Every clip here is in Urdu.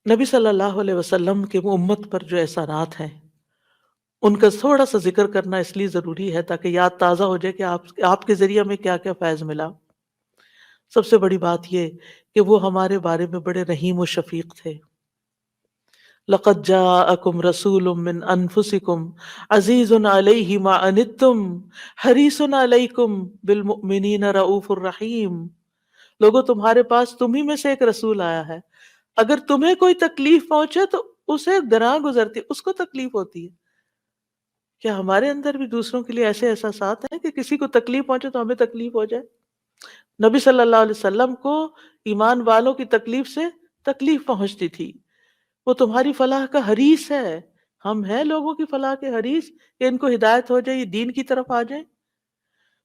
نبی صلی اللہ علیہ وسلم کے امت پر جو احسانات ہیں ان کا تھوڑا سا ذکر کرنا اس لیے ضروری ہے تاکہ یاد تازہ ہو جائے کہ آپ کے ذریعے میں کیا کیا فیض ملا۔ سب سے بڑی بات یہ کہ وہ ہمارے بارے میں بڑے رحیم و شفیق تھے۔ لقد جاءکم رسول من انفسکم عزیز علیہ ما عنتم حریص علیکم بالمؤمنین رؤوف الرحیم۔ لوگوں تمہارے پاس تم ہی میں سے ایک رسول آیا ہے، اگر تمہیں کوئی تکلیف پہنچے تو اسے گراں گزرتی، اس کو تکلیف ہوتی ہے۔ کیا ہمارے اندر بھی دوسروں کے لیے ایسے احساسات ہیں کہ کسی کو تکلیف پہنچے تو ہمیں تکلیف ہو جائے؟ نبی صلی اللہ علیہ وسلم کو ایمان والوں کی تکلیف سے تکلیف پہنچتی تھی۔ وہ تمہاری فلاح کا حریص ہے۔ ہم ہیں لوگوں کی فلاح کے حریص کہ ان کو ہدایت ہو جائے، یہ دین کی طرف آ جائیں۔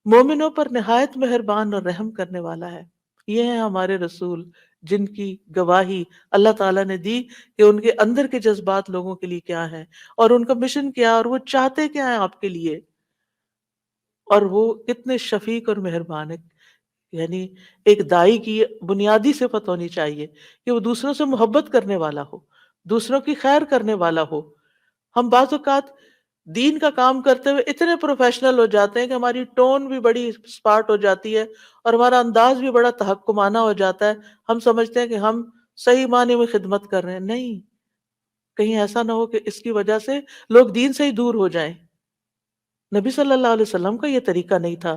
مومنوں پر نہایت مہربان اور رحم کرنے والا ہے۔ یہ ہیں ہمارے رسول جن کی گواہی اللہ تعالیٰ نے دی کہ ان کے اندر کے جذبات لوگوں کے لیے کیا ہیں اور ان کا مشن کیا اور وہ چاہتے کیا ہیں آپ کے لیے، اور وہ کتنے شفیق اور مہربان ہے۔ یعنی ایک دائی کی بنیادی صفت ہونی چاہیے کہ وہ دوسروں سے محبت کرنے والا ہو، دوسروں کی خیر کرنے والا ہو۔ ہم بعض اوقات دین کا کام کرتے ہوئے اتنے پروفیشنل ہو جاتے ہیں کہ ہماری ٹون بھی بڑی اسپارٹ ہو جاتی ہے اور ہمارا انداز بھی بڑا تحکمانہ ہو جاتا ہے۔ ہم سمجھتے ہیں کہ ہم صحیح معنی میں خدمت کر رہے ہیں، نہیں، کہیں ایسا نہ ہو کہ اس کی وجہ سے لوگ دین سے ہی دور ہو جائیں۔ نبی صلی اللہ علیہ وسلم کا یہ طریقہ نہیں تھا۔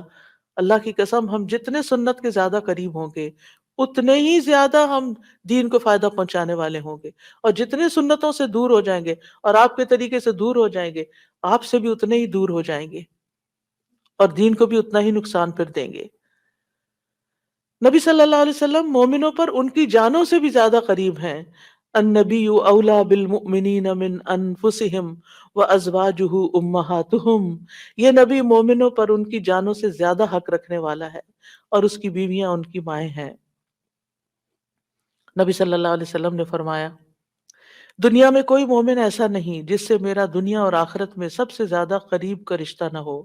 اللہ کی قسم، ہم جتنے سنت کے زیادہ قریب ہوں گے اتنے ہی زیادہ ہم دین کو فائدہ پہنچانے والے ہوں گے، اور جتنے سنتوں سے دور ہو جائیں گے اور آپ کے طریقے سے دور ہو جائیں گے، آپ سے بھی اتنے ہی دور ہو جائیں گے اور دین کو بھی اتنا ہی نقصان پھر دیں گے۔ نبی صلی اللہ علیہ وسلم مومنوں پر ان کی جانوں سے بھی زیادہ قریب ہیں۔ النبی اولا بالمؤمنین من انفسہم وازواجہ امہاتہم۔ یہ نبی مومنوں پر ان کی جانوں سے زیادہ حق رکھنے والا ہے اور اس کی بیویاں ان کی مائیں ہیں۔ نبی صلی اللہ علیہ وسلم نے فرمایا، دنیا میں کوئی مومن ایسا نہیں جس سے میرا دنیا اور آخرت میں سب سے زیادہ قریب کا رشتہ نہ ہو۔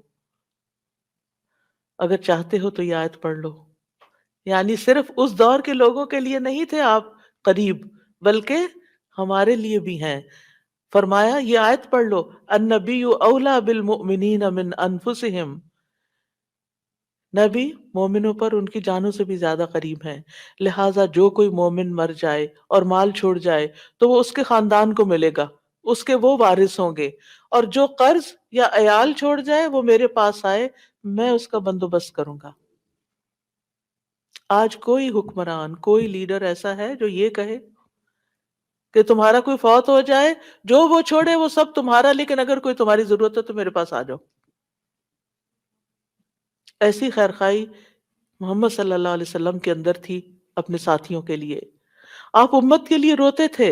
اگر چاہتے ہو تو یہ آیت پڑھ لو۔ یعنی صرف اس دور کے لوگوں کے لیے نہیں تھے آپ قریب، بلکہ ہمارے لیے بھی ہیں۔ فرمایا یہ آیت پڑھ لو، النبی اولا بالمؤمنین من انفسہم۔ نبی مومنوں پر ان کی جانوں سے بھی زیادہ قریب ہیں، لہٰذا جو کوئی مومن مر جائے اور مال چھوڑ جائے تو وہ اس کے خاندان کو ملے گا، اس کے وہ وارث ہوں گے، اور جو قرض یا عیال چھوڑ جائے وہ میرے پاس آئے، میں اس کا بندوبست کروں گا۔ آج کوئی حکمران، کوئی لیڈر ایسا ہے جو یہ کہے کہ تمہارا کوئی فوت ہو جائے، جو وہ چھوڑے وہ سب تمہارا، لیکن اگر کوئی تمہاری ضرورت ہے تو میرے پاس آ جاؤ؟ ایسی خیرخواہی محمد صلی اللہ علیہ وسلم کے اندر تھی اپنے ساتھیوں کے لیے۔ آپ امت کے لیے روتے تھے۔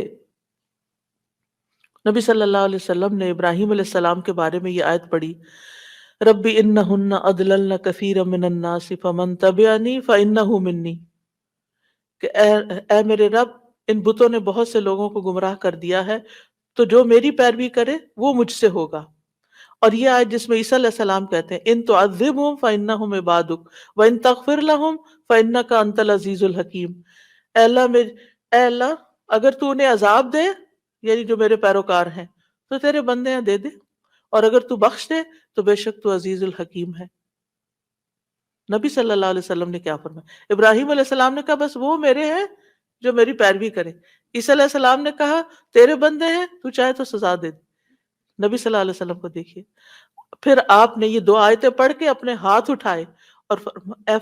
نبی صلی اللہ علیہ وسلم نے ابراہیم علیہ السلام کے بارے میں یہ آیت پڑھی، رب انہن اضللن کثیرا من الناس فمن تبعنی فانہ منی، کہ اے میرے رب، ان بتوں نے بہت سے لوگوں کو گمراہ کر دیا ہے، تو جو میری پیروی کرے وہ مجھ سے ہوگا۔ اور یہ آیت جس میں عیسیٰ علیہ السلام کہتے ہیں ان تعذبہم فانہم عبادک وان تغفر لہم فانک انت العزیز الحکیم۔ اے اللہ، اگر تو انہیں عذاب دے، یعنی جو میرے پیروکار ہیں، تو تیرے بندے ہیں دے دے، اور اگر تو بخش دے تو بے شک تو عزیز الحکیم ہے۔ نبی صلی اللہ علیہ وسلم نے کیا فرمایا؟ ابراہیم علیہ السلام نے کہا بس وہ میرے ہیں جو میری پیروی کرے۔ عیسیٰ علیہ السلام نے کہا تیرے بندے ہیں، تو چاہے تو سزا دے دے۔ نبی صلی اللہ علیہ وسلم کو دیکھیے، پھر آپ نے یہ دو آیتیں پڑھ کے اپنے ہاتھ اٹھائے اور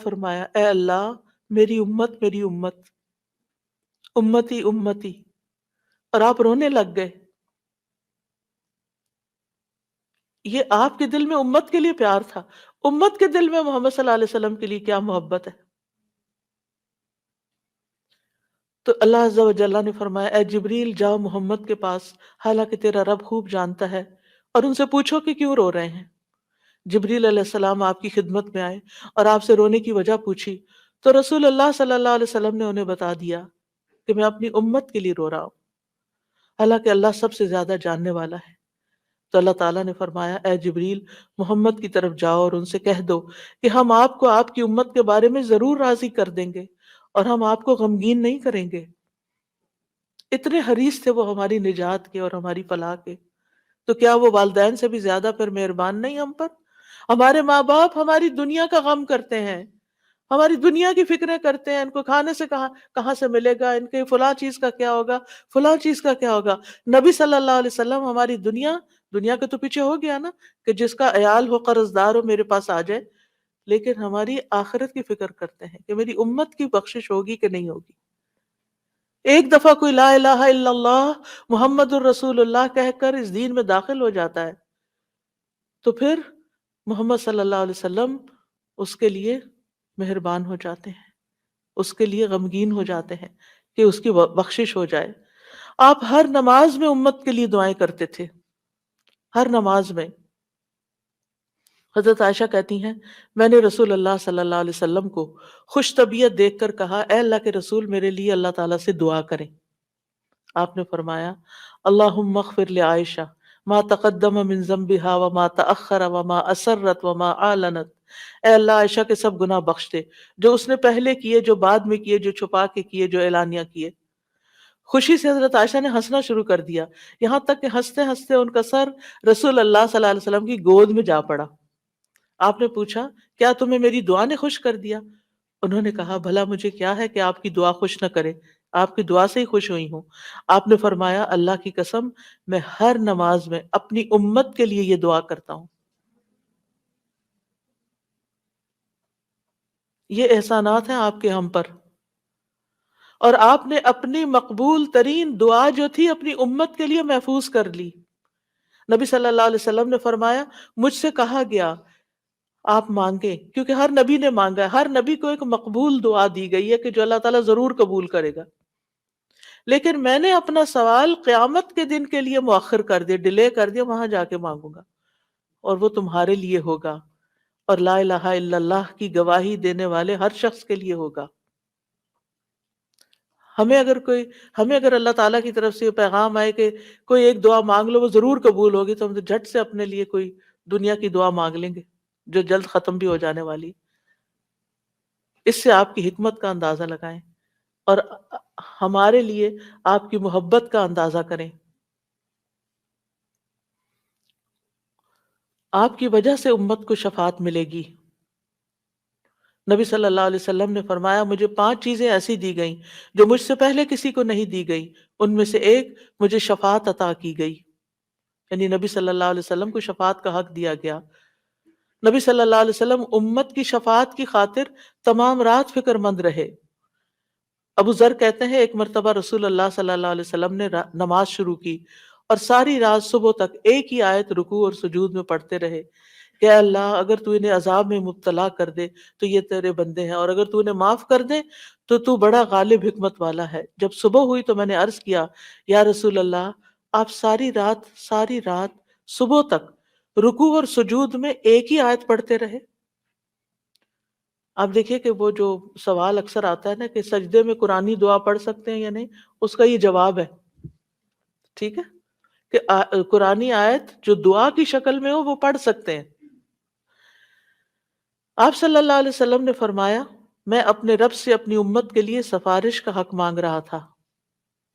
فرمایا اے اللہ، میری امت، میری امت، امتی امتی، اور آپ رونے لگ گئے۔ یہ آپ کے دل میں امت کے لیے پیار تھا، امت کے دل میں محمد صلی اللہ علیہ وسلم کے لیے کیا محبت ہے۔ تو اللہ عز و جل نے فرمایا اے جبریل جاؤ محمد کے پاس، حالانکہ تیرا رب خوب جانتا ہے، اور ان سے پوچھو کہ کیوں رو رہے ہیں۔ جبریل علیہ السلام آپ کی خدمت میں آئے اور آپ سے رونے کی وجہ پوچھی، تو رسول اللہ صلی اللہ علیہ وسلم نے انہیں بتا دیا کہ میں اپنی امت کے لیے رو رہا ہوں، حالانکہ اللہ سب سے زیادہ جاننے والا ہے۔ تو اللہ تعالیٰ نے فرمایا اے جبریل محمد کی طرف جاؤ اور ان سے کہہ دو کہ ہم آپ کو آپ کی امت کے بارے میں ضرور راضی کر دیں گے اور ہم آپ کو غمگین نہیں کریں گے۔ اتنے حریص تھے وہ ہماری نجات کے اور ہماری فلاح کے، تو کیا وہ والدین سے بھی زیادہ پھر مہربان نہیں ہم پر؟ ہمارے ماں باپ ہماری دنیا کا غم کرتے ہیں، ہماری دنیا کی فکریں کرتے ہیں، ان کو کھانے سے کہاں کہاں سے ملے گا، ان کے فلاں چیز کا کیا ہوگا، فلاں چیز کا کیا ہوگا۔ نبی صلی اللہ علیہ وسلم ہماری دنیا کے تو پیچھے ہو گیا نا، کہ جس کا عیال ہو قرض دار ہو میرے پاس آ جائے، لیکن ہماری آخرت کی فکر کرتے ہیں کہ میری امت کی بخشش ہوگی کہ نہیں ہوگی۔ ایک دفعہ کوئی لا الہ الا اللہ محمد الرسول اللہ کہہ کر اس دین میں داخل ہو جاتا ہے تو پھر محمد صلی اللہ علیہ وسلم اس کے لیے مہربان ہو جاتے ہیں، اس کے لیے غمگین ہو جاتے ہیں کہ اس کی بخشش ہو جائے۔ آپ ہر نماز میں امت کے لیے دعائیں کرتے تھے، ہر نماز میں۔ حضرت عائشہ کہتی ہیں میں نے رسول اللہ صلی اللہ علیہ وسلم کو خوش طبیعت دیکھ کر کہا اے اللہ کے رسول میرے لیے اللہ تعالیٰ سے دعا کریں۔ آپ نے فرمایا اللہم اغفر لعائشہ ما تقدم من ذنبها وما تأخر وما اسرت وما اعلنت، اے اللہ عائشہ کے سب گناہ بخش دے، جو اس نے پہلے کیے، جو بعد میں کیے، جو چھپا کے کیے، جو اعلانیہ کیے۔ خوشی سے حضرت عائشہ نے ہنسنا شروع کر دیا، یہاں تک کہ ہنستے ہنستے ان کا سر رسول اللہ صلی اللہ علیہ وسلم کی گود میں جا پڑا۔ آپ نے پوچھا کیا تمہیں میری دعا نے خوش کر دیا؟ انہوں نے کہا بھلا مجھے کیا ہے کہ آپ کی دعا خوش نہ کرے، آپ کی دعا سے ہی خوش ہوئی ہوں۔ آپ نے فرمایا اللہ کی قسم میں ہر نماز میں اپنی امت کے لیے یہ دعا کرتا ہوں۔ یہ احسانات ہیں آپ کے ہم پر، اور آپ نے اپنی مقبول ترین دعا جو تھی اپنی امت کے لیے محفوظ کر لی۔ نبی صلی اللہ علیہ وسلم نے فرمایا مجھ سے کہا گیا آپ مانگیں، کیونکہ ہر نبی نے مانگا ہے، ہر نبی کو ایک مقبول دعا دی گئی ہے کہ جو اللہ تعالیٰ ضرور قبول کرے گا، لیکن میں نے اپنا سوال قیامت کے دن کے لیے مؤخر کر دیا، ڈیلے کر دیا، وہاں جا کے مانگوں گا اور وہ تمہارے لیے ہوگا، اور لا الہ الا اللہ کی گواہی دینے والے ہر شخص کے لیے ہوگا۔ ہمیں اگر اللہ تعالیٰ کی طرف سے یہ پیغام آئے کہ کوئی ایک دعا مانگ لو وہ ضرور قبول ہوگی، تو ہم تو جھٹ سے اپنے لیے کوئی دنیا کی دعا مانگ لیں گے جو جلد ختم بھی ہو جانے والی۔ اس سے آپ کی حکمت کا اندازہ لگائیں اور ہمارے لیے آپ کی محبت کا اندازہ کریں۔ آپ کی وجہ سے امت کو شفاعت ملے گی۔ نبی صلی اللہ علیہ وسلم نے فرمایا مجھے 5 چیزیں ایسی دی گئیں جو مجھ سے پہلے کسی کو نہیں دی گئی، ان میں سے ایک مجھے شفاعت عطا کی گئی، یعنی نبی صلی اللہ علیہ وسلم کو شفاعت کا حق دیا گیا۔ نبی صلی اللہ علیہ وسلم امت کی شفاعت کی خاطر تمام رات فکر مند رہے۔ ابو ذر کہتے ہیں ایک مرتبہ رسول اللہ صلی اللہ علیہ وسلم نے نماز شروع کی اور ساری رات صبح تک ایک ہی آیت رکوع اور سجود میں پڑھتے رہے کہ اے اللہ اگر تو انہیں عذاب میں مبتلا کر دے تو یہ تیرے بندے ہیں، اور اگر تو انہیں معاف کر دے تو تو بڑا غالب حکمت والا ہے۔ جب صبح ہوئی تو میں نے عرض کیا یا رسول اللہ آپ ساری رات صبح تک رکوع اور سجود میں ایک ہی آیت پڑھتے رہے؟ آپ دیکھیے کہ وہ جو سوال اکثر آتا ہے نا کہ سجدے میں قرآنی دعا پڑھ سکتے ہیں یا نہیں، اس کا یہ جواب ہے، ٹھیک ہے، کہ قرآنی آیت جو دعا کی شکل میں ہو وہ پڑھ سکتے ہیں۔ آپ صلی اللہ علیہ وسلم نے فرمایا میں اپنے رب سے اپنی امت کے لیے سفارش کا حق مانگ رہا تھا،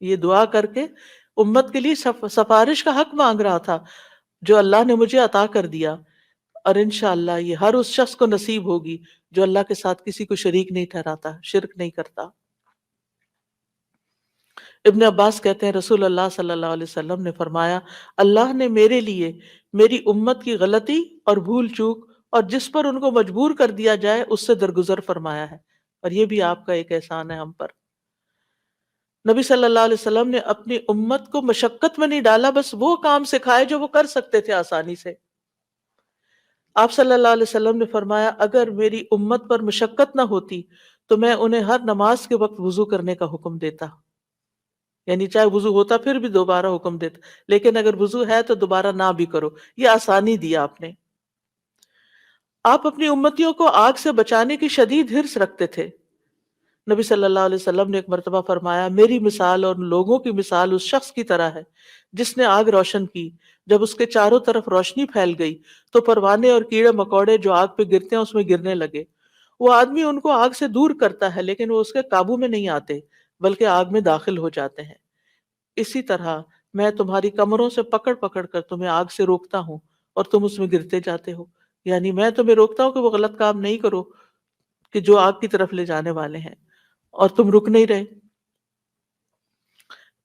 یہ دعا کر کے امت کے لیے سفارش کا حق مانگ رہا تھا جو اللہ نے مجھے عطا کر دیا، اور انشاءاللہ یہ ہر اس شخص کو نصیب ہوگی جو اللہ کے ساتھ کسی کو شریک نہیں ٹھہراتا، شرک نہیں کرتا۔ ابن عباس کہتے ہیں رسول اللہ صلی اللہ علیہ وسلم نے فرمایا اللہ نے میرے لیے میری امت کی غلطی اور بھول چوک اور جس پر ان کو مجبور کر دیا جائے اس سے درگزر فرمایا ہے، اور یہ بھی آپ کا ایک احسان ہے ہم پر۔ نبی صلی اللہ علیہ وسلم نے اپنی امت کو مشقت میں نہیں ڈالا، بس وہ کام سکھائے جو وہ کر سکتے تھے آسانی سے۔ آپ صلی اللہ علیہ وسلم نے فرمایا اگر میری امت پر مشقت نہ ہوتی تو میں انہیں ہر نماز کے وقت وضو کرنے کا حکم دیتا، یعنی چاہے وضو ہوتا پھر بھی دوبارہ حکم دیتا، لیکن اگر وضو ہے تو دوبارہ نہ بھی کرو، یہ آسانی دیا آپ نے۔ آپ اپنی امتیوں کو آگ سے بچانے کی شدید حرص رکھتے تھے۔ نبی صلی اللہ علیہ وسلم نے ایک مرتبہ فرمایا میری مثال اور لوگوں کی مثال اس شخص کی طرح ہے جس نے آگ روشن کی، جب اس کے چاروں طرف روشنی پھیل گئی تو پروانے اور کیڑے مکوڑے جو آگ پہ گرتے ہیں اس میں گرنے لگے۔ وہ آدمی ان کو آگ سے دور کرتا ہے لیکن وہ اس کے قابو میں نہیں آتے بلکہ آگ میں داخل ہو جاتے ہیں۔ اسی طرح میں تمہاری کمروں سے پکڑ پکڑ کر تمہیں آگ سے روکتا ہوں اور تم اس میں گرتے جاتے ہو. یعنی میں تمہیں روکتا ہوں کہ وہ غلط کام نہیں کرو کہ جو آگ کی طرف لے جانے والے ہیں، اور تم رک نہیں رہے.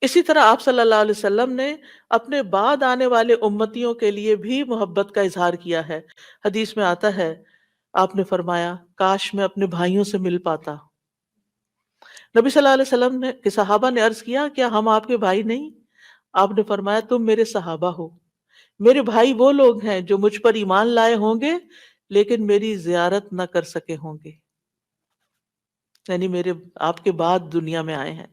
اسی طرح آپ صلی اللہ علیہ وسلم نے اپنے بعد آنے والے امتیوں کے لیے بھی محبت کا اظہار کیا ہے. حدیث میں آتا ہے، آپ نے فرمایا کاش میں اپنے بھائیوں سے مل پاتا. نبی صلی اللہ علیہ وسلم نے کہ صحابہ نے عرض کیا کیا ہم آپ کے بھائی نہیں؟ آپ نے فرمایا تم میرے صحابہ ہو. میرے بھائی وہ لوگ ہیں جو مجھ پر ایمان لائے ہوں گے لیکن میری زیارت نہ کر سکے ہوں گے، یعنی میرے آپ کے بعد دنیا میں آئے ہیں.